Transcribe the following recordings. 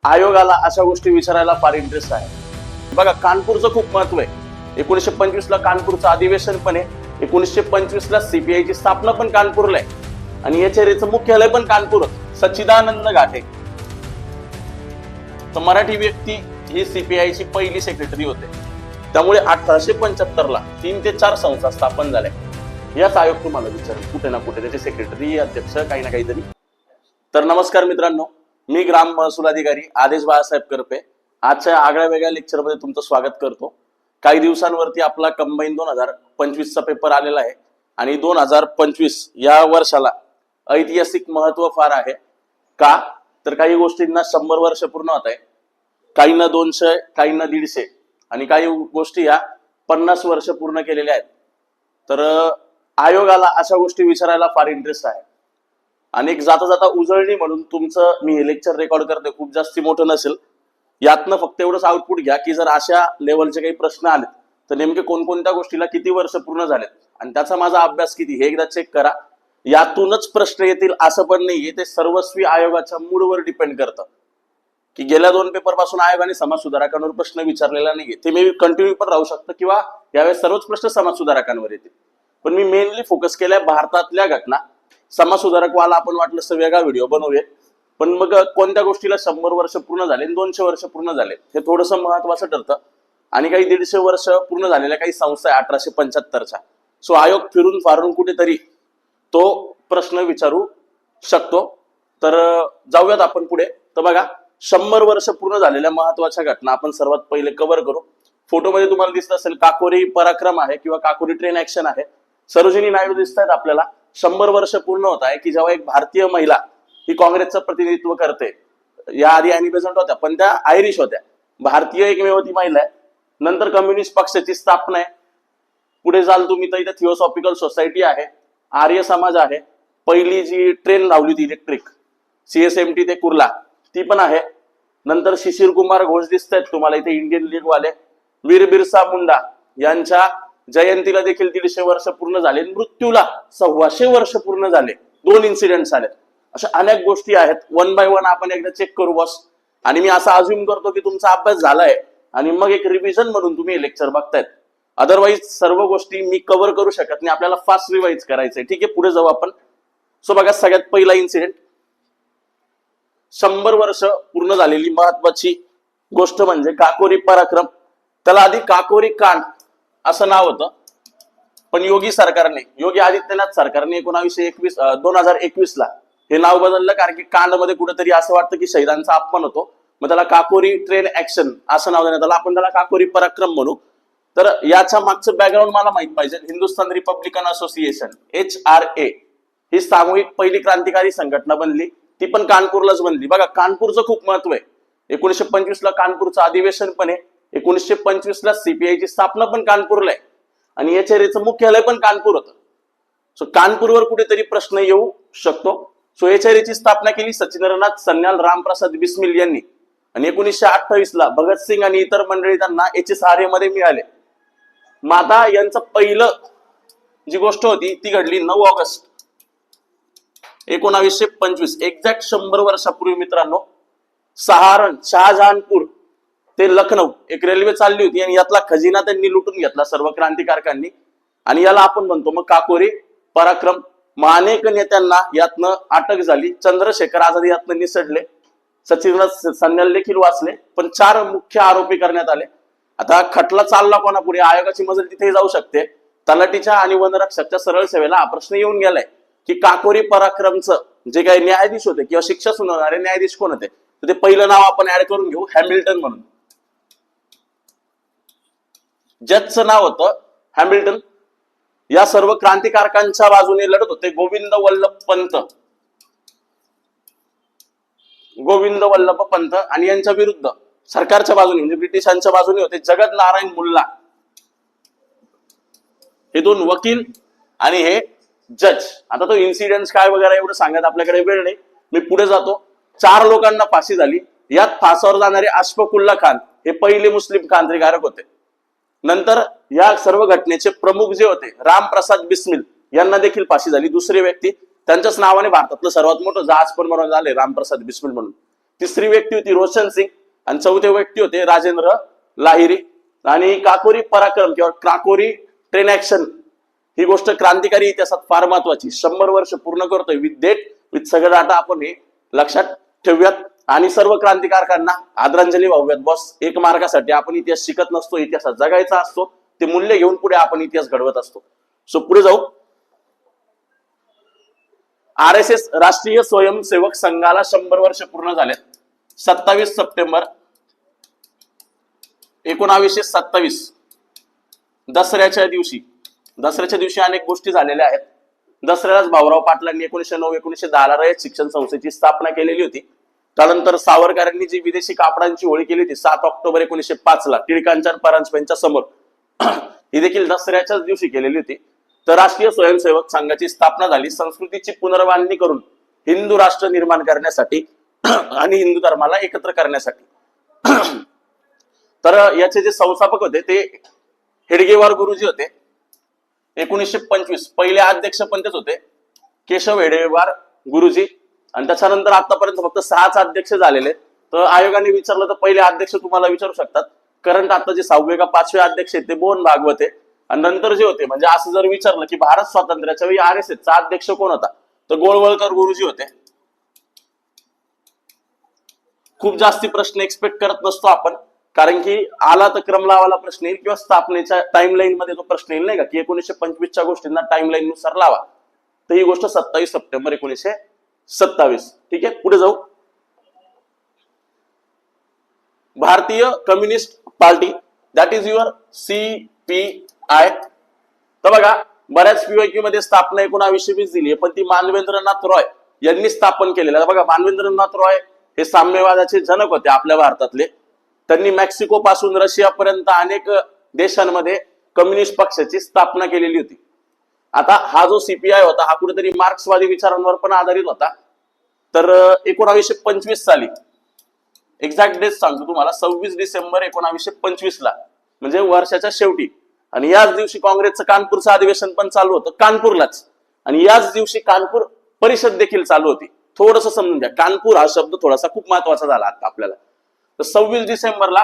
आयोगाला अशा गोष्टी विचारायला फार इंटरेस्ट आहे. बघा, कानपूरचं खूप महत्व आहे. 1925 ला कानपूरचं अधिवेशन पण आहे. 1925 ला सीपीआयची स्थापना पण कानपूरला आहे आणि एचआरएचं मुख्यालय पण कानपूर. सच्चिदानंद घाटे तर मराठी व्यक्ती ही सीपीआयची पहिली सेक्रेटरी होते. त्यामुळे 1875 ला 3 ते 4 संस्था स्थापन झाल्या. याच आयोग तुम्हाला विचारेल कुठे ना कुठे त्याचे सेक्रेटरी अध्यक्ष काही ना काहीतरी. तर नमस्कार मित्रांनो, मी ग्राम महसूल अधिकारी आदेश बाळासाहेब करपे आजच्या आगळ्या वेगळ्या लेक्चरमध्ये तुमचं स्वागत करतो. काही दिवसांवरती आपला कंबाईन 2025 चा पेपर आलेला आहे आणि 2025 या वर्षाला ऐतिहासिक महत्व फार आहे. का तर काही गोष्टींना 100 वर्ष पूर्ण होत आहे, काहींना 200, काहींना 150 आणि काही गोष्टी या 50 वर्ष पूर्ण केलेल्या आहेत. तर आयोगाला अशा गोष्टी विचारायला फार इंटरेस्ट आहे. अनेक जाता जाता उजळणी म्हणून तुमचं मी हे लेक्चर रेकॉर्ड करते, खूप जास्ती मोठं नसेल. यातनं फक्त एवढंच आउटपुट घ्या की जर अशा लेवलचे काही प्रश्न आले तर नेमके कोणकोणत्या गोष्टीला किती वर्ष पूर्ण झालेत आणि त्याचा माझा अभ्यास किती हे एकदा चेक करा. यातूनच प्रश्न येतील असं पण नाहीये, ते सर्वस्वी आयोगाच्या मूडवर डिपेंड करतं. की गेल्या 2 पेपर पासून आयोगाने समाज सुधारकांवर प्रश्न विचारलेला नाहीये, ते मे कंटिन्यू पण राहू शकतं किंवा यावेळेस सर्वच प्रश्न समाज सुधारकांवर येतील. पण मी मेनली फोकस केलाय भारतातल्या घटना. समाज सुधारक वाला आपण वाटलं वेगळा व्हिडिओ बनवूया, पण मग कोणत्या गोष्टीला 100 वर्ष पूर्ण झाले 200 वर्ष पूर्ण झाले हे थोडंसं महत्वाचं ठरतं. आणि काही 150 वर्ष पूर्ण झालेल्या काही संस्था 1875च्या. सो आयोग फिरून फारून कुठेतरी तो प्रश्न विचारू शकतो. तर जाऊयात आपण पुढे. तर बघा, 100 वर्ष पूर्ण झालेल्या महत्वाच्या घटना आपण सर्वात पहिले कव्हर करू. फोटोमध्ये तुम्हाला दिसत असेल काकोरी पराक्रम आहे किंवा काकोरी ट्रेन ऍक्शन आहे. सरोजिनी नायडू दिसत आहेत आपल्याला. 100 वर्ष पूर्ण होत आहे की जेव्हा एक भारतीय महिला ही काँग्रेसचं प्रतिनिधित्व करते. या आधी अॅनी बेझंट होत्या पण त्या आयरिश होत्या. भारतीय एकमेव ती महिला आहे. नंतर कम्युनिस्ट पक्षाची स्थापना आहे. पुढे जाल तुम्ही तर इथे थिओसॉफिकल सोसायटी आहे, आर्य समाज आहे, पहिली जी ट्रेन लावली होती इलेक्ट्रिक CSMT ते कुर्ला ती पण आहे. नंतर शिशिर कुमार घोष दिसत आहेत तुम्हाला इथे, इंडियन लीग वाले. वीर बिरसा मुंडा यांच्या जयंतीला देखील 150 वर्ष पूर्ण झाले. मृत्यूला 125 वर्ष पूर्ण झाले. 2 इन्सिडेंट झाले. अशा अनेक गोष्टी आहेत. 1 बाय 1 आपण एकदा चेक करू बॉस. आणि मी असं अज्युम करतो की तुमचा अभ्यास झालाय आणि मग एक रिव्हिजन म्हणून तुम्ही हे लेक्चर बघतायत. अदरवाईज सर्व गोष्टी मी कव्हर करू शकत नाही, आपल्याला फास्ट रिवाइज करायचंय. ठीक आहे, पुढे जाऊ आपण. सो बघा, सगळ्यात पहिला इन्सिडेंट 100 वर्ष पूर्ण झालेली महत्वाची गोष्ट म्हणजे काकोरी पराक्रम. त्याला आधी काकोरी कांड असं नाव होतं, पण योगी आदित्यनाथ सरकारने 2021 ला हे नाव बदललं. कारण की कांड मध्ये कुठेतरी असं वाटतं की शहीदांचा अपमान होतो, मग त्याला काकोरी ट्रेन ऍक्शन असं नाव देण्यात आलं. आपण त्याला काकोरी पराक्रम म्हणू. तर याच्या मागचं बॅकग्राऊंड मला माहित पाहिजे. हिंदुस्थान रिपब्लिकन असोसिएशन HRA ही सामूहिक पहिली क्रांतिकारी संघटना बनली. ती पण कानपूरलाच बनली. बघा, कानपूरचं खूप महत्व आहे. 1925 ला कानपूरचं अधिवेशन पण आहे. 1925 ला सीपीआयची स्थापना पण कानपूरला आहे आणि एचआरएचं मुख्यालय पण कानपूर होतं. सो कानपूरवर कुठेतरी प्रश्न येऊ शकतो. सो एचआरएची स्थापना केली सचिंद्रनाथ सन्याल रामप्रसाद बिस्मिल यांनी आणि 1928 ला भगतसिंग आणि इतर मंडळी त्यांना HSRA मध्ये मिळाले. माता यांचं पहिलं जी गोष्ट होती ती घडली 9 ऑगस्ट 1925, एक्झॅक्ट 100 वर्षापूर्वी मित्रांनो. शहाजहानपूर ते लखनौ एक रेल्वे चालली होती आणि यातला खजिना त्यांनी लुटून घेतला सर्व क्रांतिकारकांनी आणि याला आपण म्हणतो मग काकोरी पराक्रम. मग अनेक नेत्यांना यातनं अटक झाली. चंद्रशेखर आझाद यातनं निसटले. सचिंद्रनाथ सन्याल देखील वाचले, पण 4 मुख्य आरोपी करण्यात आले. आता खटला चालला कोणापुढे? आयोगाची मजल तिथे जाऊ शकते. तलाठीच्या आणि वनरक्षकच्या सरळ सेवेला हा प्रश्न येऊन गेलाय की काकोरी पराक्रमचं जे काही न्यायाधीश होते किंवा शिक्षा सुनावणारे न्यायाधीश कोण होते, तर ते पहिलं नाव आपण ऍड करून घेऊ, हॅमिल्टन म्हणून. जजचं नाव होतं हॅमिल्टन. या सर्व क्रांतिकारकांच्या बाजूने लढत होते गोविंद वल्लभ पंत आणि यांच्या विरुद्ध सरकारच्या बाजूने म्हणजे ब्रिटिशांच्या बाजूने होते जगत नारायण मुल्ला. हे 2 वकील आणि हे जज. आता तो इन्सिडेंट काय वगैरे एवढं सांगत आपल्याकडे वेळ नाही, मी पुढे जातो. 4 लोकांना फाशी झाली. यात फासावर जाणारे अशफाकुल्ला खान हे पहिले मुस्लिम क्रांतिकारक होते. नंतर या सर्व घटनेचे प्रमुख जे होते रामप्रसाद बिस्मिल यांना देखील फाशी झाली. दुसरे व्यक्ती त्यांच्याच नावाने भारतातलं सर्वात मोठं जहाज पण बनवण्यात आले रामप्रसाद बिस्मिल म्हणून. तिसरी व्यक्ती होती रोशन सिंग आणि चौथे व्यक्ती होते राजेंद्र लाहिरी. आणि काकोरी पराक्रम किंवा काकोरी ट्रेन ऍक्शन ही गोष्ट क्रांतिकारी इतिहासात फार महत्वाची. 100 वर्ष पूर्ण करतोय विथ डेट विथ सगळं डाटा आपण हे लक्षात ठेवूयात आणि सर्व क्रांतिकारकांना आदरांजली वाहूयात. बॉस, एक मार्गासाठी आपण इतिहास शिकत नसतो, इतिहासात जगायचा असतो, ते मूल्य घेऊन पुढे आपण इतिहास घडवत असतो. सो पुढे जाऊ. RSS राष्ट्रीय स्वयंसेवक संघाला 100 वर्ष पूर्ण झाले. 27 सप्टेंबर 1927 दसऱ्याच्या दिवशी अनेक गोष्टी झालेल्या आहेत. दसऱ्यालाच भाऊराव पाटलांनी 1909-1910 रयत शिक्षण संस्थेची स्थापना केलेली होती. त्यानंतर सावरकरांनी जी विदेशी कापडांची होळी केली होती 7 ऑक्टोबर 1905 ला टिळकांच्या परांजपेंच्या समोर, ही देखील दसऱ्याच्याच दिवशी केलेली होती. तर राष्ट्रीय स्वयंसेवक संघाची स्थापना झाली संस्कृतीची पुनर्बांधणी करून हिंदू राष्ट्र निर्माण करण्यासाठी आणि हिंदू धर्माला एकत्र करण्यासाठी. तर याचे जे संस्थापक होते ते हेडगेवार गुरुजी होते. 1925 पहिले अध्यक्ष पण तेच होते, केशव हेडगेवार गुरुजी. आणि त्याच्यानंतर आतापर्यंत फक्त 6च अध्यक्ष झालेले. तर आयोगाने विचारलं तर पहिले अध्यक्ष तुम्हाला विचारू शकतात. करंट आता जे 6वे का 5वे अध्यक्ष आहेत ते मोहन भागवत आहे. आणि नंतर जे होते, म्हणजे असं जर विचारलं की भारत स्वातंत्र्याच्या वेळी RSS चा अध्यक्ष कोण होता, तर गोळवळकर गुरुजी होते. खूप जास्ती प्रश्न एक्सपेक्ट करत नसतो आपण, कारण की आला तर क्रम लावाला प्रश्न येईल किंवा स्थापनेच्या टाइमलाईन मध्ये तो प्रश्न येईल, नाही का, की 1925च्या गोष्टींना टाइमलाईन नुसार लावा. तर ही गोष्ट 27 सप्टेंबर 1927. ठीक आहे, पुढे जाऊ. भारतीय communist party, that is your CPI. तर बघा, बऱ्याच PYQ मध्ये स्थापना 1920 दिली आहे, पण ती मानवेंद्रनाथ रॉय यांनी स्थापन केलेलं. बघा, मानवेंद्रनाथ रॉय हे साम्यवादाचे जनक होते आपल्या भारतातले. त्यांनी मेक्सिको पासून रशियापर्यंत अनेक देशांमध्ये कम्युनिस्ट पक्षाची स्थापना केलेली होती. आता हा जो CPI होता हा कुठेतरी मार्क्सवादी विचारांवर पण आधारित होता. तर 1925 साली, एक्झॅक्ट डेट सांगतो तुम्हाला, 26 डिसेंबर 1925 ला, म्हणजे वर्षाच्या शेवटी. आणि याच दिवशी काँग्रेसचं कानपूरचं अधिवेशन पण चालू होतं, कानपूरलाच. आणि याच दिवशी कानपूर परिषद देखील चालू होती. थोडस समजून घ्या, कानपूर हा शब्द थोडासा खूप महत्वाचा झाला आता आपल्याला. तर 26 डिसेंबरला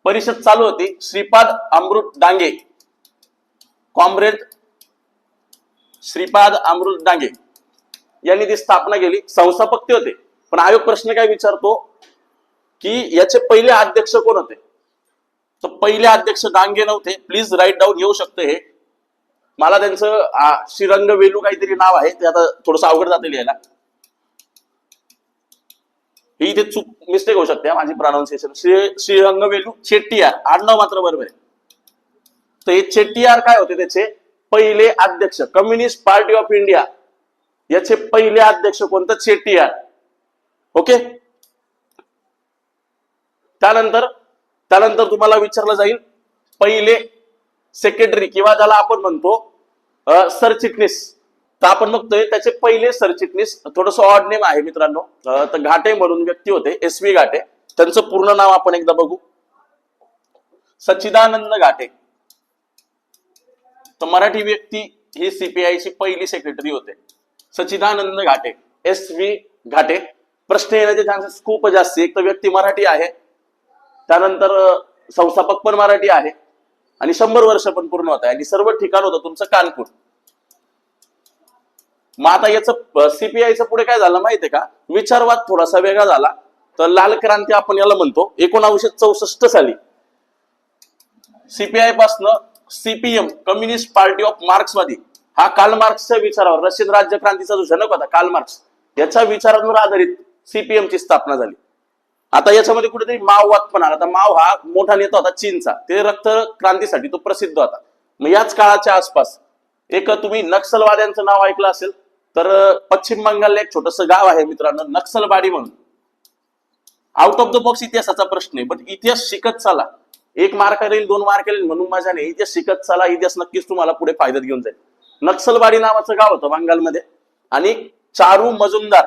परिषद चालू होती. श्रीपाद अमृत डांगे, कॉम्रेड श्रीपाद अमृत डांगे यांनी ती स्थापना केली. संस्थापक ते होते. पण आयोग प्रश्न काय विचारतो की याचे पहिले अध्यक्ष कोण होते. तर पहिले अध्यक्ष डांगे नव्हते. प्लीज राईट डाऊन, येऊ शकतं हे. मला त्यांचं श्रीरंग वेलू काहीतरी नाव आहे, ते आता थोडस अवघड जाते लिहायला. ही इथे चूक मिस्टेक होऊ शकते माझी प्रोनाउन्सिएशन. श्रीरंग वेलू चेट्टीयार, आडनाव मात्र बरोबर आहे. तर हे चेट्टीयार काय होते, त्याचे पहिले अध्यक्ष. कम्युनिस्ट पार्टी ऑफ इंडिया याचे पहिले अध्यक्ष कोणतं, चेट्टीयार. ओके. त्यानंतर तुम्हाला विचारलं जाईल पहिले सेक्रेटरी किंवा ज्याला आपण म्हणतो सरचिटणीस. तर आपण बघतोय त्याचे पहिले सरचिटणीस, थोडस ऑड नेम आहे मित्रांनो. तर घाटे म्हणून व्यक्ती होते, SV घाटे. त्यांचं पूर्ण नाव आपण एकदा बघू, सच्चिदानंद घाटे. तर मराठी व्यक्ती ही CPI ची पहिली सेक्रेटरी होते, सच्चिदानंद घाटे, SV घाटे. प्रश्न येण्याचे चान्सेस खूप जास्त. एक तर व्यक्ती मराठी आहे, त्यानंतर संस्थापक पण मराठी आहे, आणि 100 वर्ष पण पूर्ण होत आहे, आणि सर्व ठिकाण होतं तुमचं कानपूर. मग आता याचं CPI पुढे काय झालं माहितीये का, विचारवाद थोडासा वेगळा झाला. तर लाल क्रांती आपण याला म्हणतो. 1964 साली CPI पासून CPM, कम्युनिस्ट पार्टी ऑफ मार्क्सवादी, हा कार्ल मार्क्सच्या विचारावर, रशियन राज्य क्रांतीचा जो जनक होता कार्ल मार्क्स, याच्या विचारांवर आधारित CPM ची स्थापना झाली. आता याच्यामध्ये कुठेतरी माओवाद पण आला. आता माओ हा मोठा नेता होता चीनचा, ते रक्त क्रांतीसाठी तो प्रसिद्ध होता. मग याच काळाच्या आसपास एक तुम्ही नक्षलवाद्यांचं नाव ऐकलं असेल, तर पश्चिम बंगालला एक छोटस गाव आहे मित्रांनो, नक्षलवाडी म्हणून. आउट ऑफ द बॉक्स इतिहासाचा प्रश्न आहे, बट इतिहास शिकत चला. 1 मार्क येईल 2 मार्क येईल म्हणून मजा नाही. इतिहास शिकत चला, इतिहास नक्कीच तुम्हाला पुढे फायद्यात घेऊन जाईल. नक्षलवाडी नावाचं गाव होतं बंगालमध्ये, आणि चारू मजुमदार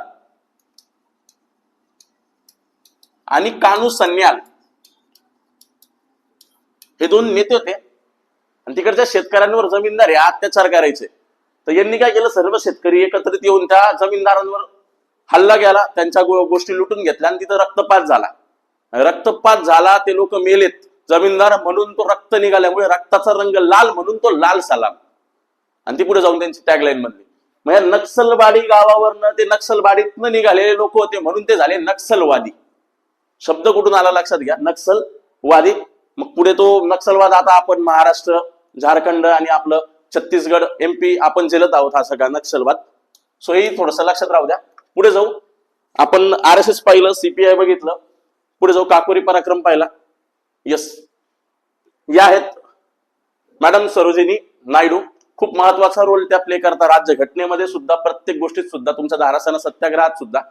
आणि कानू सन्याल हे 2 नेते होते. आणि तिकडच्या शेतकऱ्यांवर जमीनदार हे अत्याचार करायचे. तर यांनी काय केलं, सर्व शेतकरी एकत्रित येऊन त्या जमीनदारांवर हल्ला गेला, त्यांच्या गोष्टी लुटून घेतल्या आणि तिथं रक्तपात झाला. रक्तपात झाला, ते लोक मेलेत. जमीनदार म्हणून तो रक्त निघाल्यामुळे रक्ताचा रंग लाल म्हणून तो लाल सलाम. आणि ती पुढे जाऊन त्यांची टॅगलाईन बनली. म्हणजे नक्षलवाडी गावावरनं ते नक्षलवाडीतनं निघालेले लोक होते म्हणून ते झाले नक्षलवादी. शब्द कुठून आला लक्षात घ्या, नक्षलवादी. मग पुढे तो नक्षलवाद आता आपण महाराष्ट्र, झारखंड आणि आपलं छत्तीसगड, MP आपण झेलत आहोत हा सगळा नक्षलवाद. सो हे थोडस लक्षात राहू द्या. पुढे जाऊ आपण RSS पाहिलं, CPI बघितलं. पुढे जाऊ काकोरी पराक्रम पाहिला. यस, या आहेत मॅडम सरोजिनी नायडू. खूप महत्वाचा रोल त्या प्ले करतात राज्यघटनेमध्ये सुद्धा, प्रत्येक गोष्टीत सुद्धा, तुमच्या धारासन सत्याग्रहात सुद्धा.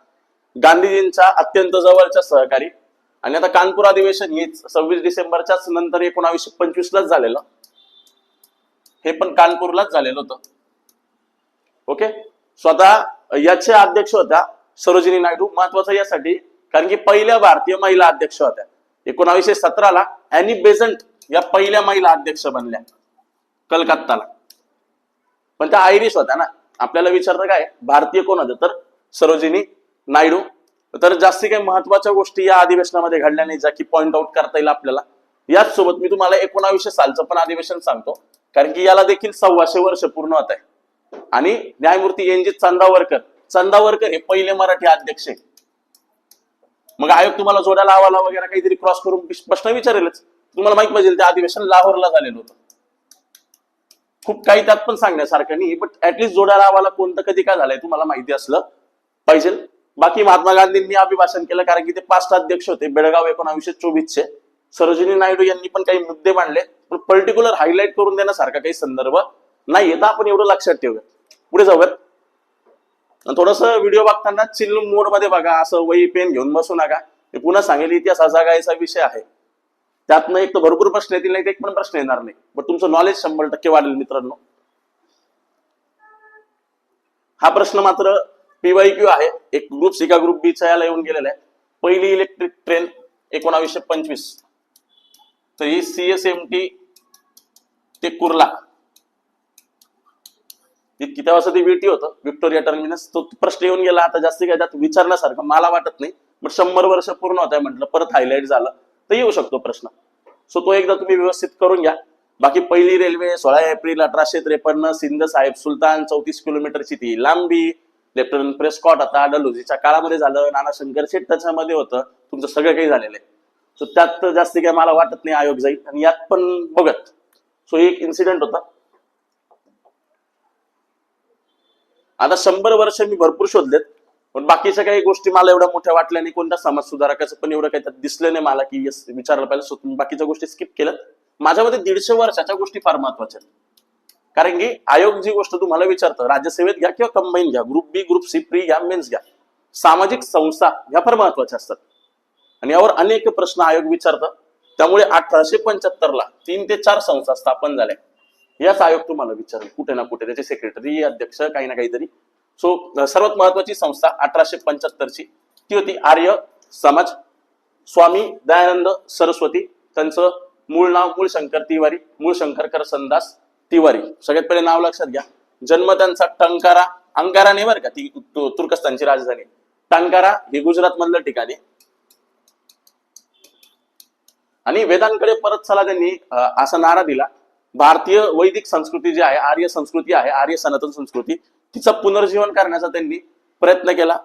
गांधीजींच्या अत्यंत जवळच्या सहकारी. आणि आता कानपूर अधिवेशन हे 26 डिसेंबरच्याच नंतर 1925लाच झालेलं. हे पण कानपूरलाच झालेलं होतं. ओके, स्वतः याचे अध्यक्ष होत्या सरोजिनी नायडू. महत्वाचं यासाठी कारण की पहिल्या भारतीय महिला अध्यक्ष होत्या. 1917ला ॲनी बेझंट या पहिल्या महिला अध्यक्ष बनल्या कलकत्ताला. पण त्या आयरिश होत्या ना. आपल्याला विचारतं काय भारतीय कोण होतं, तर सरोजिनी नायडू. तर जास्ती काही महत्वाच्या गोष्टी या अधिवेशनामध्ये घडल्या नाही ज्या की पॉइंट आउट करता येईल आपल्याला. याच सोबत मी तुम्हाला 1900 सालचं पण अधिवेशन सांगतो, कारण की याला देखील 125 वर्ष पूर्ण होत आहे. आणि न्यायमूर्ती NG चंदावरकर हे पहिले मराठी अध्यक्ष आहे. मग आयोग तुम्हाला जोड्याला हवाला वगैरे काहीतरी क्रॉस करून प्रश्न विचारेलच. तुम्हाला माहित पाहिजे ते अधिवेशन लाहोरला झालेलं होतं. खूप काही त्यात पण सांगण्यासारखं नाही, बट ऍटलीस्ट जोड्याला हवाला कोणतं कधी काय झालंय तुम्हाला माहिती असलं पाहिजे. बाकी महात्मा गांधींनी अभिभाषण केलं कारण की ते 5 अध्यक्ष होते बेळगाव 1924चे. सरोजिनी नायडू यांनी पण काही मुद्दे मांडले, पण पर्टिक्युलर हायलाइट करून देण्यासारखा काही संदर्भ नाहीये. तर आपण एवढं लक्षात ठेवूया. पुढे जाऊयात. थोडस व्हिडिओ बघताना चिल मोड मध्ये बघा, असं वही पेन घेऊन बसू नका. मी पुन्हा सांगेल इतिहास हा जगायचा विषय आहे. त्यातनं एक तर भरपूर प्रश्न येतील, नाही एक पण प्रश्न येणार नाही, पण तुमचं नॉलेज 100% वाढेल मित्रांनो. हा प्रश्न मात्र PYQ आहे. एक ग्रुप C का ग्रुप B चा याला येऊन गेलेला आहे. पहिली इलेक्ट्रिक ट्रेन 1925. तर ही CSMT ते कुर्ला. किती वाजता ते VT होतं, व्हिक्टोरिया टर्मिनस. तो प्रश्न येऊन गेला. आता जास्ती काय त्यात विचारण्यासारखं मला वाटत नाही, पण 100 वर्ष पूर्ण होत आहे म्हटलं, परत हायलाइट झालं तर येऊ शकतो प्रश्न. सो तो एकदा तुम्ही व्यवस्थित करून घ्या. बाकी पहिली रेल्वे 16 एप्रिल 1853, सिंध साहेब सुलतान, 34 किलोमीटरची ती लांबी. लेफ्टनंट प्रेस्कॉट आता डलहौसीच्या काळामध्ये झालं. नाना शंकर शेठ त्याच्यामध्ये होतं. तुमचं सगळं काही झालेलं आहे. सो त्यात जास्ती काय मला वाटत नाही आयोग जाईल. आणि यात पण बघत. सो एक इन्सिडेंट होता. आता 100 वर्ष मी भरपूर शोधलेत, पण बाकीच्या काही गोष्टी मला एवढ्या मोठ्या वाटल्या नाही. कोणत्या समाज सुधारकाचं पण एवढं काही त्यात दिसलं नाही मला की यस विचारलं पाहिजे. सो तुम्ही बाकीच्या गोष्टी स्किप केल्यात. माझ्यामध्ये 150 वर्षाच्या गोष्टी फार महत्वाच्या आहेत. कारण की आयोग जी गोष्ट तुम्हाला विचारतं, राज्यसेवेत घ्या किंवा कंबाईन घ्या, group B, group C, pre घ्या, मेन्स घ्या, सामाजिक संस्था ह्या फार महत्वाच्या असतात. आणि यावर अनेक प्रश्न आयोग विचारतात. त्यामुळे 1875ला 3 ते 4 संस्था स्थापन झाल्या. याच आयोग तुम्हाला विचारेल कुठे ना कुठे, त्याचे सेक्रेटरी, अध्यक्ष, काही ना काहीतरी. सो सर्वात महत्वाची संस्था 1875ची ती होती आर्य समाज. स्वामी दयानंद सरस्वती, त्यांचं मूळ नाव मूळशंकर तिवारी, मूळशंकर करसनदास तिवारी. सगळ्यात पहिले नाव लक्षात घ्या. जन्म त्यांचा टंकारा, अंकारा नाही बरं का, ती तुर्कस्तानची राजधानी. टंकारा हे गुजरात मधलं ठिकाणी. आणि वेदांकडे परत चला त्यांनी असा नारा दिला. भारतीय वैदिक संस्कृती जी आहे, आर्य संस्कृती आहे, आर्य सनातन संस्कृती, तिचं पुनर्जीवन करण्याचा त्यांनी प्रयत्न केला.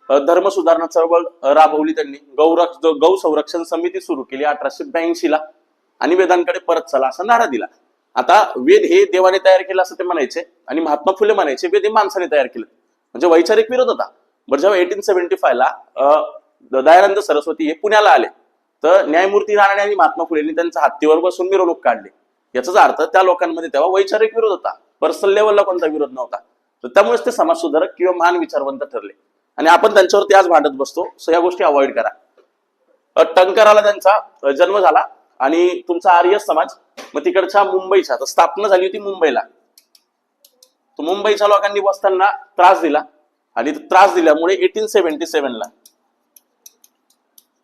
धर्म सुधारणा चळवळ राबवली त्यांनी. गौ संरक्षण समिती सुरू केली 1882ला. आणि वेदांकडे परत चला असा नारा दिला. आता वेद हे देवाने तयार केलं असं ते म्हणायचे, आणि महात्मा फुले म्हणायचे वेद हे माणसाने तयार केलं. म्हणजे वैचारिक विरोध होता. बरं, जेव्हा 1875ला दयानंद सरस्वती हे पुण्याला आले, तर न्यायमूर्ती रानडे आणि महात्मा फुलेंनी त्यांच्या हत्तीवर बसून मिरवणूक काढली. याचाच अर्थ त्या लोकांमध्ये तेव्हा वैचारिक विरोध होता, पर्सनल लेवलला कोणता विरोध नव्हता. तर त्यामुळेच ते समाजसुधारक किंवा महान विचारवंत ठरले. आणि आपण त्यांच्यावरती आज भांडत बसतो. सो या गोष्टी अवॉइड करा. टंकाराला त्यांचा जन्म झाला. आणि तुमचा आर्य समाज मग तिकडच्या मुंबईच्या, तर स्थापना झाली होती मुंबईला. तर मुंबईच्या लोकांनी बसताना त्रास दिला, आणि त्रास दिल्यामुळे 1877ला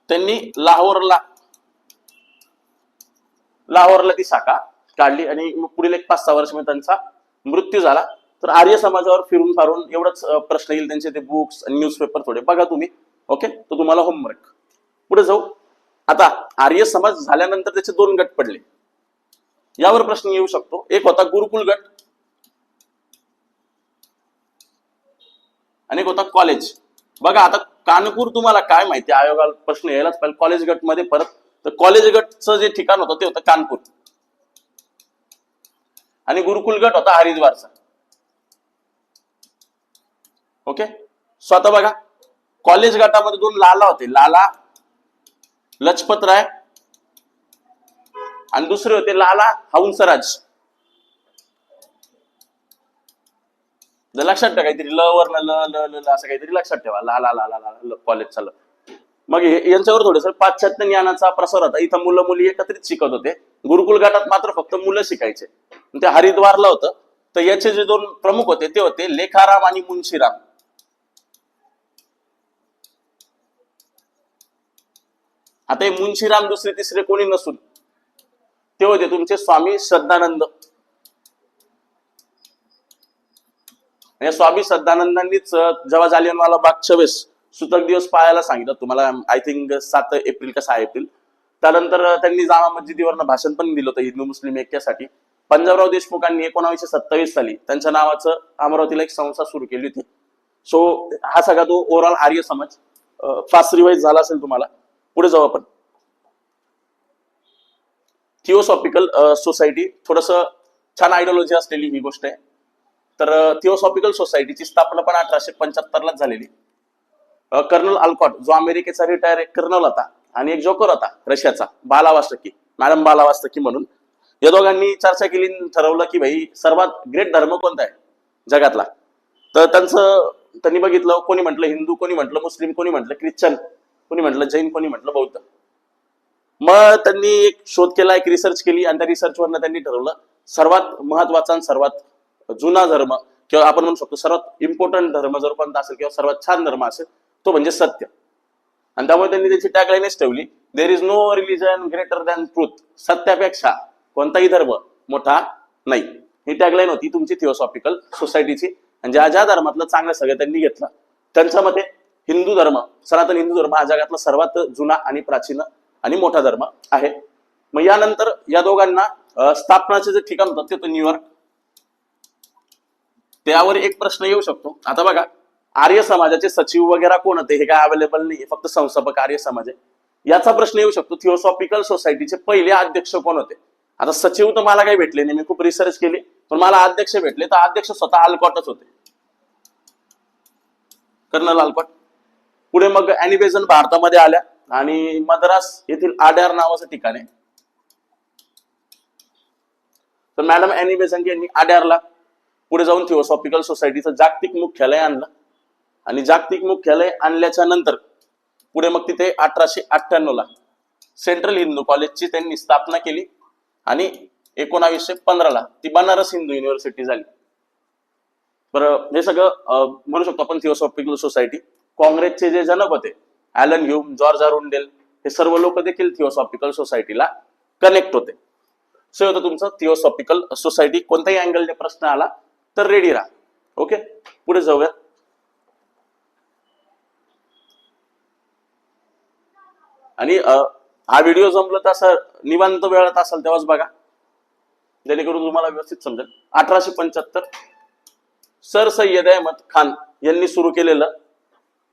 त्यांनी लाहोरला ती शाखा काढली. आणि मग पुढील 5-6 वर्ष त्यांचा मृत्यू झाला. तर आर्य समाजावर फिरून फारून एवढंच प्रश्न येईल त्यांचे, ते बुक्स आणि न्यूजपेपर थोडे बघा तुम्ही. ओके, तो तुम्हाला होमवर्क. पुढे जाऊ. आता आर्य समाज झाल्यानंतर त्याचे 2 गट पडले, यावर प्रश्न येऊ शकतो. एक होता गुरुकुल गट आणि एक होता कॉलेज. बघा आता कानपूर तुम्हाला काय माहिती, आयोगाला प्रश्न यायलाच पाहिजे. कॉलेज गट मध्ये परत, तर कॉलेज गटचं जे ठिकाण होतं ते होतं कानपूर आणि गुरुकुल गट होता हरिद्वारचा. ओके, स्वतः बघा कॉलेज गटामध्ये 2 लाला होते, लाला लजपत राय आणि दुसरे होते लाला हंसराज. लक्षात ठेवा, काहीतरी ल वर्ण ल ल ल असं काहीतरी लक्षात ठेवा. ला ला ला ला ला कॉलेज चाललं. मग यांच्यावर थोडस पाश्चात्य ज्ञानाचा प्रसार होता. इथं मुलं मुली एकत्रित शिकत होते. गुरुकुल गटात मात्र फक्त मुलं शिकायचे. ते हरिद्वारला होतं. तर याचे जे 2 प्रमुख होते ते होते लेखाराम आणि मुन्शीराम. आता हे मुन्शीराम दुसरे तिसरे कोणी नसून ते होते तुमचे स्वामी श्रद्धानंद. स्वामी श्रद्धानंदांनीच जेव्हा जालियनवाला बागच्या वेळेस सूतक दिवस पाळायला सांगितलं तुम्हाला, आय थिंक 7 एप्रिल का 6 एप्रिल, त्यानंतर त्यांनी जामा मस्जिदीवरनं भाषण पण दिलं होतं हिंदू मुस्लिम ऐक्यासाठी. पंजाबराव देशमुखांनी 1927 साली त्यांच्या नावाचं अमरावतीला एक संस्था सुरू केली होती. सो हा सगळा तो overall Arya Samaj fast revise झाला असेल तुम्हाला. पुढे जाऊ आपण. थिओसॉफिकल सोसायटी, थोडस छान आयडियोलॉजी असलेली ही गोष्ट आहे. तर थिओसॉफिकल सोसायटीची स्थापना पण 1875 लाच झालेली. कर्नल अल्कॉट जो अमेरिकेचा रिटायर कर्नल होता आणि एक जोकर होता रशियाचा, बालावास्तकी, मॅडम बालावास्तकी म्हणून, या दोघांनी चर्चा केली, ठरवलं की भाई सर्वात ग्रेट धर्म कोणता आहे जगातला. तर त्यांनी बघितलं, कोणी म्हटलं हिंदू, कोणी म्हटलं मुस्लिम, कोणी म्हटलं ख्रिश्चन, कोणी म्हटलं जैन, कोणी म्हटलं बौद्ध. मग त्यांनी एक शोध केला, एक रिसर्च केली आणि त्या रिसर्चवरनं त्यांनी ठरवलं सर्वात महत्वाचा आणि सर्वात जुना धर्म किंवा आपण म्हणू शकतो सर्वात इम्पॉर्टंट धर्म जर कोणता असेल किंवा सर्वात छान धर्म असेल तो म्हणजे सत्य. आणि त्यामुळे त्यांनी त्याची टॅगलाईनच ठेवली, there is no religion greater than truth. सत्यापेक्षा कोणताही धर्म मोठा नाही. ही टॅगलाईन होती तुमची थिओसॉफिकल सोसायटीची. आणि ज्या ज्या धर्मातलं चांगलं सगळं त्यांनी घेतलं. त्यांच्या मते हिंदू धर्म, सनातन हिंदू धर्म हा जगातला सर्वात जुना आणि प्राचीन आणि मोठा धर्म आहे. मग यानंतर या दोघांना स्थापनाचे जे ठिकाण होतं ते होतं न्यूयॉर्क. त्यावर एक प्रश्न येऊ शकतो. आता बघा आर्य समाजाचे सचिव वगैरे कोण होते हे काय अवेलेबल नाही, फक्त संस्थापक आर्य समाज आहे. याचा प्रश्न येऊ शकतो थिओसॉफिकल सोसायटीचे पहिले अध्यक्ष कोण होते. आता सचिव तर मला काही भेटले नाही, मी खूप रिसर्च केली, पण मला अध्यक्ष भेटले. तर अध्यक्ष स्वतः अल्कॉटच होते, कर्नल अल्कॉट. पुढे मग अॅनी बेझंट भारतामध्ये आल्या आणि मद्रास येथील आड्यार नावाचं ठिकाण आहे. तर मॅडम अॅनी बेझंट यांनी आड्यारला पुढे जाऊन थिओसॉफिकल सोसायटीचं जागतिक मुख्यालय आणलं. आणि जागतिक मुख्यालय आणल्याच्या नंतर पुढे मग तिथे 1898 ला सेंट्रल हिंदू कॉलेजची त्यांनी स्थापना केली आणि 1915 ला ती बनारस हिंदू युनिव्हर्सिटी झाली. बरं, हे सगळं म्हणू शकतो आपण थिओसॉफिकल सोसायटी. काँग्रेसचे जे जनक होते ॲलन ह्यूम, जॉर्ज अरुंडेल, हे सर्व लोक देखील थिओसॉफिकल सोसायटीला कनेक्ट होते. सो होतं तुमचं थिओसॉफिकल सोसायटी. कोणताही अँगलने प्रश्न आला तर रेडी राहा. ओके, पुढे जाऊया. आणि हा व्हिडिओ जमलं तर असं निवांत वेळात असाल तेव्हाच बघा, जेणेकरून तुम्हाला व्यवस्थित समजेल. 1875 सर सय्यद अहमद खान यांनी सुरू केलेलं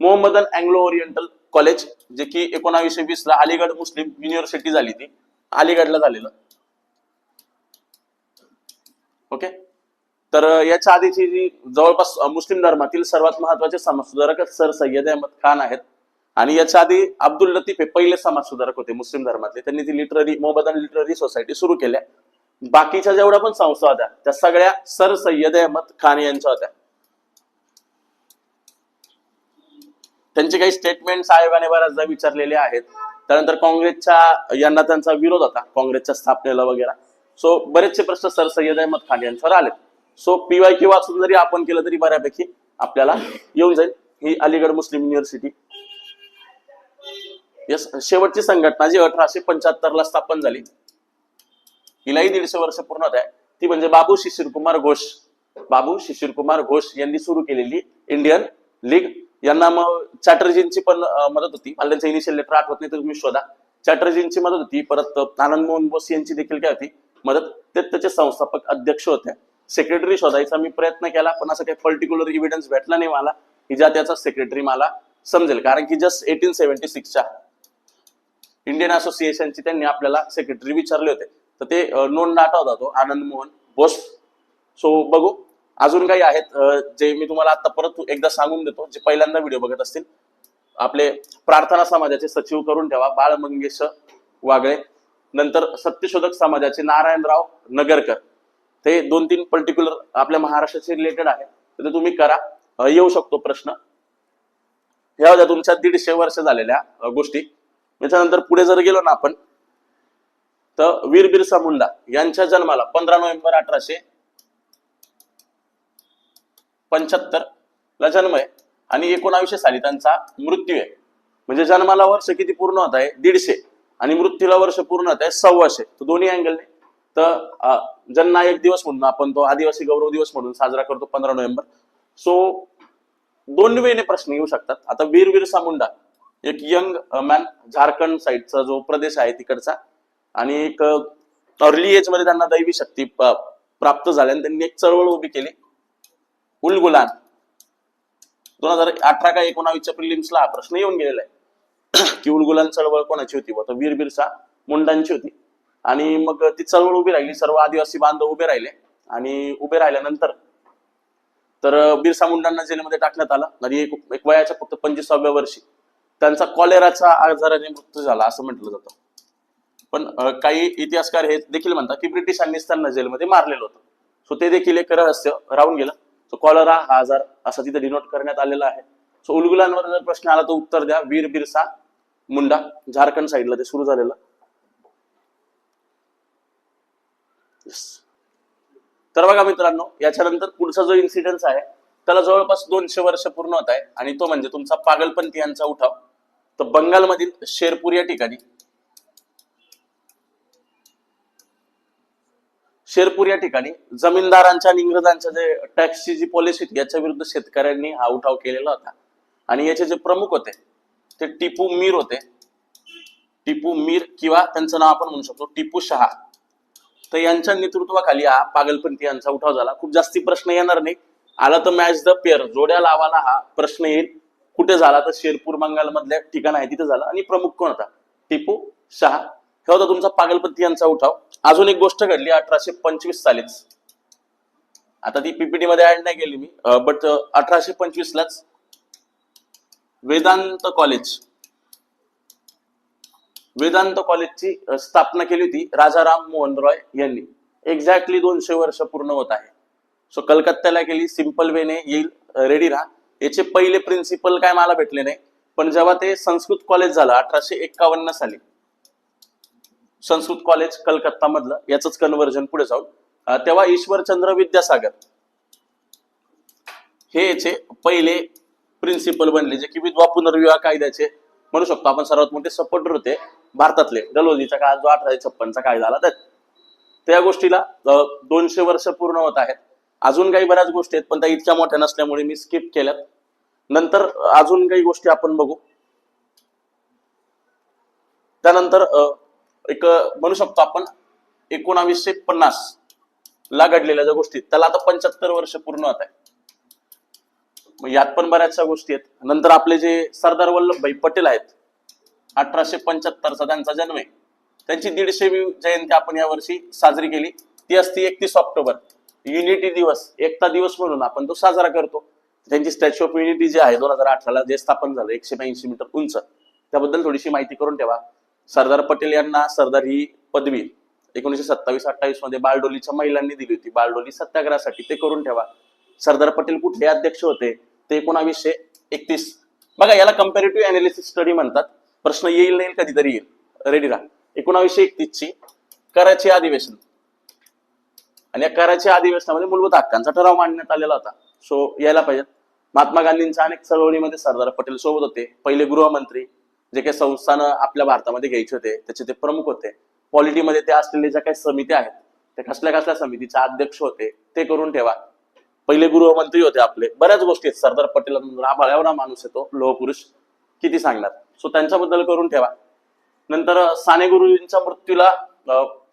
मोहम्मदन अँग्लो ओरिएंटल कॉलेज, जे की 1920 ला अलीगड मुस्लिम युनिव्हर्सिटी झाली, ती अलीगडला झालेलं. ओके, तर याच्या आधीची जी जवळपास मुस्लिम धर्मातील सर्वात महत्वाचे समाजसुधारक सर सय्यद अहमद खान आहेत. आणि याच्या आधी अब्दुल लतीफ हे पहिले समाजसुधारक होते मुस्लिम धर्मातले. त्यांनी ती लिटररी मोहम्मदन लिटररी सोसायटी सुरू केल्या. बाकीच्या जेवढ्या पण संस्था होत्या त्या सगळ्या सर सय्यद अहमद खान यांच्या होत्या. त्यांचे काही स्टेटमेंट्स आयोगाने बऱ्याचदा विचारलेले आहेत. त्यानंतर काँग्रेसच्या यांना त्यांचा विरोध होता काँग्रेसच्या स्थापनेला वगैरे. सो बरेचसे प्रश्न सर सय्यद अहमद खान यांच्यावर आले. सो PYQ वाचून जरी आपण केलं तरी बऱ्यापैकी आपल्याला येऊन जाईल. ही अलीगड मुस्लिम युनिव्हर्सिटी यस, शेवटची संघटना जी 1875 ला स्थापन झाली, हिलाही 150 वर्ष पूर्ण होत आहे. ती म्हणजे बाबू शिशिर कुमार घोष बाबू शिशिर कुमार घोष यांनी सुरू केलेली इंडियन लीग. यांना मग चॅटर्जींची पण मदत होती. मला त्यांचं इनिशियल लेटर आठवत नाही तर तुम्ही शोधा. चॅटर्जींची मदत होती. परत आनंद मोहन बोस यांची देखील काय होती मदत. ते त्याचे संस्थापक अध्यक्ष होते. सेक्रेटरी शोधायचा मी प्रयत्न केला पण असं काही पर्टिक्युलर इव्हिडन्स भेटला नाही मला की ज्या त्याचा सेक्रेटरी मला समजेल. कारण की जस्ट 1876च्या इंडियन असोसिएशनची त्यांनी आपल्याला सेक्रेटरी विचारले होते. तर ते नोंद आठवता तो आनंद मोहन बोस. सो बघू अजून काही आहेत जे मी तुम्हाला आता परत एकदा सांगून देतो. जे पहिल्यांदा व्हिडिओ बघत असतील, आपले प्रार्थना समाजाचे सचिव करून ठेवा बाळ मंगेश वागळे. नंतर सत्यशोधक समाजाचे नारायणराव नगरकर. ते 2-3 पर्टिक्युलर आपल्या महाराष्ट्राचे रिलेटेड आहे तर ते तुम्ही करा. येऊ शकतो प्रश्न. ह्या होत्या तुमच्या 150 वर्ष झालेल्या गोष्टी. त्याच्यानंतर पुढे जर गेलो ना आपण तर वीर बिरसा मुंडा यांच्या जन्माला 15 नोव्हेंबर 1875 ला जन्म आहे आणि 1900 साली त्यांचा मृत्यू आहे. म्हणजे जन्माला वर्ष किती पूर्ण होत आहे 150 आणि मृत्यूला वर्ष पूर्ण होत आहे 125. तर दोन्ही अँगलने. तर जननायक दिवस म्हणून आपण तो आदिवासी गौरव दिवस म्हणून साजरा करतो 15 नोव्हेंबर. सो 2 वेने प्रश्न येऊ शकतात. आता वीर बिरसा मुंडा एक यंग मॅन, झारखंड साईडचा जो प्रदेश आहे तिकडचा, आणि एक अर्ली एज मध्ये त्यांना दैवी शक्ती प्राप्त झाल्याने त्यांनी एक चळवळ उभी केली उलगुलान. 2018 का 19च्या प्रिलिम्सला हा प्रश्न येऊन गेलेला आहे की उलगुलान चळवळ कोणाची होती. तर वीर बिरसा मुंडांची होती. आणि मग ती चळवळ उभी राहिली. सर्व आदिवासी बांधव उभे राहिले आणि उभे राहिल्यानंतर तर बिरसा मुंडांना जेलमध्ये टाकण्यात आलं. आणि एक वयाच्या फक्त 25व्या वर्षी त्यांचा कॉलेराच्या आजाराने मृत्यू झाला असं म्हटलं जातं. पण काही इतिहासकार हे देखील म्हणतात की ब्रिटिशांनीच त्यांना जेलमध्ये मारलेलं होतं. सो ते देखील एक रहस्य राहून गेलं. सो कॉलरा हा आजार असं तिथे डिनोट करण्यात आलेला आहे. सो उलगुलांवर जर प्रश्न आला तर उत्तर द्या वीर बिरसा मुंडा. झारखंड साईडला ते सुरू झालेलं. तर बघा मित्रांनो, याच्यानंतर पुढचा जो इन्सिडेंट आहे त्याला जवळपास 200 वर्ष पूर्ण होत आहे आणि तो म्हणजे तुमचा पागलपंथीयांचा उठाव. तर बंगालमधील शेरपूर या ठिकाणी जमीनदारांच्या आणि इंग्रजांच्या जे टॅक्सची जी पॉलिसी होती याच्या विरुद्ध शेतकऱ्यांनी हा उठाव केलेला होता. आणि याचे जे प्रमुख होते ते टिपू मीर होते. टिपू मीर किंवा त्यांचं नाव आपण म्हणू शकतो टिपू शहा. तर यांच्या नेतृत्वाखाली हा पागलपंथीयांचा उठाव झाला. खूप जास्ती प्रश्न येणार नाही. आला तर मॅच द पेअर जोड्या लावाला हा प्रश्न येईल. कुठे झाला तर शेरपूर बंगाल मधल्या ठिकाण आहे तिथे झाला. आणि प्रमुख कोण होता टिपू शहा. हे होता तुमचा पागलपंथीयांचा उठाव. अजून एक गोष्ट घडली 1825 सालीच. आता ती पीपीटी मध्ये ऍड नाही केली मी, बट 1825 लाच वेदांत कॉलेजची स्थापना केली होती राजाराम मोहन रॉय यांनी. एक्झॅक्टली 200 वर्ष पूर्ण होत आहे. सो कलकत्त्याला केली. सिंपल वेने येईल, रेडी राहा. याचे पहिले प्रिन्सिपल काय मला भेटले नाही, पण जेव्हा ते संस्कृत कॉलेज झालं 1851 साली, संस्कृत कॉलेज कलकत्ता मधलं याच कन्व्हर्जन पुढे जाऊन, तेव्हा ईश्वरचंद्र विद्यासागर हे याचे पहिले प्रिन्सिपल बनले, जे की विधवा पुनर्विवाह कायद्याचे म्हणू शकतो आपण सर्वात मोठे सपोर्टर होते भारतातले. डलहौसीच्या काळात जो 1856चा कायदा आला त्या गोष्टीला 200 वर्ष पूर्ण होत आहेत. अजून काही बऱ्याच गोष्टी आहेत पण त्या इतक्या मोठ्या नसल्यामुळे मी स्किप केल्यात. नंतर अजून काही गोष्टी आपण बघू. त्यानंतर एक म्हणू शकतो आपण 1950 ला घडलेल्या ज्या गोष्टी त्याला आता 75 वर्ष पूर्ण होत आहे. यात पण बऱ्याचशा गोष्टी आहेत. नंतर आपले जे सरदार वल्लभभाई पटेल आहेत 1875चा त्यांचा जन्म आहे. त्यांची 150वी जयंती आपण यावर्षी साजरी केली. ती असते 31 ऑक्टोबर, युनिटी दिवस, एकता दिवस म्हणून आपण तो साजरा करतो. त्यांची स्टॅच्यू ऑफ युनिटी जे आहे 2018 ला जे स्थापन झालं 182 मीटर उंच, त्याबद्दल थोडीशी माहिती करून ठेवा. सरदार पटेल यांना सरदार ही पदवी 1927-28 मध्ये बारडोलीच्या महिलांनी दिली होती बारडोली सत्याग्रहासाठी, ते करून ठेवा. सरदार पटेल कुठले अध्यक्ष होते ते 1931. बघा याला कंपॅरेटिव्ह अनालिसिस स्टडी म्हणतात. प्रश्न येईल नाही कधीतरी येईल, रेडी राहा. 1931 ची कराची अधिवेशन, आणि या कराची अधिवेशनामध्ये मूलभूत हक्कांचा ठराव मांडण्यात आलेला होता. सो यायला पाहिजे. महात्मा गांधींच्या अनेक चळवळीमध्ये सरदार पटेल सोबत होते. पहिले गृहमंत्री, जे काही संस्थानं आपल्या भारतामध्ये घ्यायचे होते त्याचे ते प्रमुख होते. पॉलिटीमध्ये ते असलेले ज्या काही समित्या आहेत त्या कसल्या कसल्या समितीचे अध्यक्ष होते ते करून ठेवा. पहिले गृहमंत्री होते आपले, बऱ्याच गोष्टी आहेत. सरदार पटेलांबद्दल आभाळ एवढा माणूस आहे तो लोहपुरुष, किती सांगणार. सो त्यांच्याबद्दल करून ठेवा. नंतर साने गुरुजींच्या मृत्यूला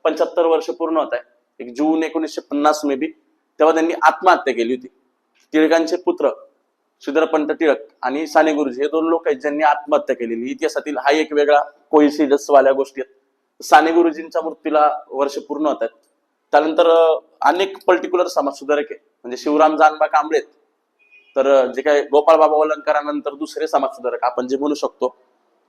75 वर्ष पूर्ण होत आहे. 1 जून 1950 मे बी, तेव्हा त्यांनी आत्महत्या केली होती. टिळकांचे पुत्र श्रीधरपंत टिळक आणि साने गुरुजी हे 2 लोक आहेत ज्यांनी आत्महत्या केलेली. इतिहासातील हा एक वेगळा कोइन्सिडन्स वाल्या गोष्टी आहेत. साने गुरुजींच्या मृत्यूला वर्ष पूर्ण होत आहेत. त्यानंतर अनेक पर्टिक्युलर समाजसुधारक आहे, म्हणजे शिवराम जानबा कांबळे, तर जे काही गोपाळ बाबा वलंकरानंतर दुसरे समाजसुधारक आपण जे म्हणू शकतो,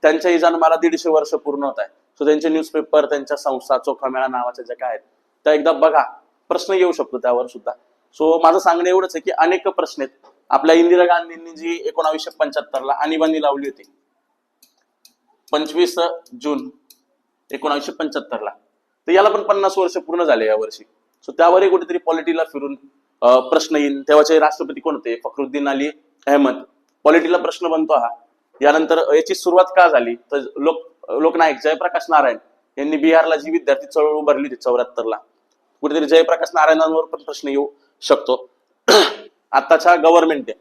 त्यांच्याही जन्माला 150 वर्ष पूर्ण होत आहे. सो त्यांचे न्यूजपेपर, त्यांच्या संस्था, चोखामेळा नावाच्या ज्या काय आहेत त्या एकदा बघा, प्रश्न येऊ शकतो त्यावर सुद्धा. सो माझं सांगणं एवढंच आहे की अनेक प्रश्न आहेत. आपल्या इंदिरा गांधींनी जी 1975 ला आणीबाणी लावली होती, 25 जून 1975 ला, तर याला पण 50 वर्ष पूर्ण झाले या वर्षी. सो त्यावरही कुठेतरी पॉलिटीला फिरून प्रश्न येईल. तेव्हाचे राष्ट्रपती कोण होते? फखरुद्दीन अली अहमद. पॉलिटीला प्रश्न बनतो हा. यानंतर याची सुरुवात का झाली? तर लोकनायक जयप्रकाश नारायण यांनी बिहारला जी विद्यार्थी चळवळ उभारली होती 74 ला, कुठेतरी जयप्रकाश नारायणांवर पण प्रश्न येऊ शकतो. आताच्या गव्हर्नमेंटने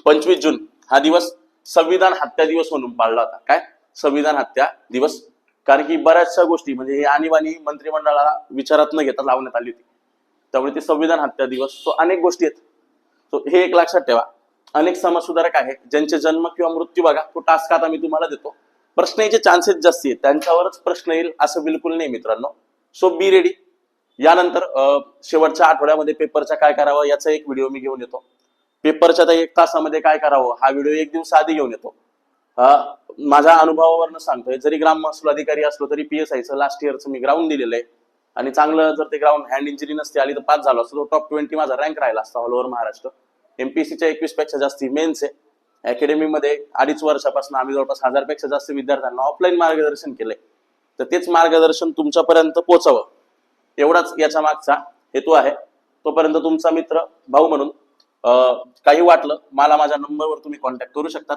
25 जून हा दिवस संविधान हत्या दिवस म्हणून पाळला होता. काय? संविधान हत्या दिवस. कारण की बऱ्याचशा गोष्टी म्हणजे ही आणीबाणी मंत्रिमंडळाला विचारात न घेता लावण्यात आली होती, त्यामुळे ते संविधान हत्या दिवस. तो अनेक गोष्टी आहेत. तो हे एक लक्षात ठेवा. अनेक समाजसुधारक आहेत ज्यांचे जन्म किंवा मृत्यू बघा, तो टास्क आता मी तुम्हाला देतो. प्रश्न याचे चान्सेस जास्ती आहेत, त्यांच्यावरच प्रश्न येईल असं बिलकुल नाही मित्रांनो. So be ready. यानंतर शेवटच्या आठवड्यामध्ये पेपरच्या काय करावं याचा एक व्हिडिओ मी घेऊन येतो. पेपरच्या 1 तासामध्ये काय करावं हा व्हिडिओ 1 दिवस आधी घेऊन येतो. माझ्या अनुभवावरनं सांगतोय. जरी ग्राम महसूल अधिकारी असलो तरी PSIचं लास्ट इयरचं मी ग्राउंड दिलेलं आहे, आणि चांगलं जर ते ग्राउंड हँड इंजुरी नसते आली तर पास झालो असतो. टॉप 20 माझा रँक राहिला असता ऑल ओव्हर महाराष्ट्र. MPSCच्या 21 पेक्षा जास्ती मेन्स आहे. अकॅडमीमध्ये 2.5 वर्षापासून आम्ही जवळपास 1000 पेक्षा जास्त विद्यार्थ्यांना ऑफलाईन मार्गदर्शन केलंय. तर तेच मार्गदर्शन तुमच्यापर्यंत पोहोचावं एवढाच याच्या मागचा हेतू आहे. तोपर्यंत तुमचा मित्र भाऊ म्हणून काही वाटलं मला माझ्या नंबरवर तुम्ही कॉन्टॅक्ट करू शकतात.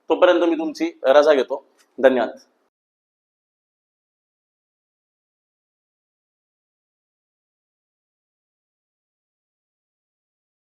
तोपर्यंत मी तुमची रजा घेतो. धन्यवाद.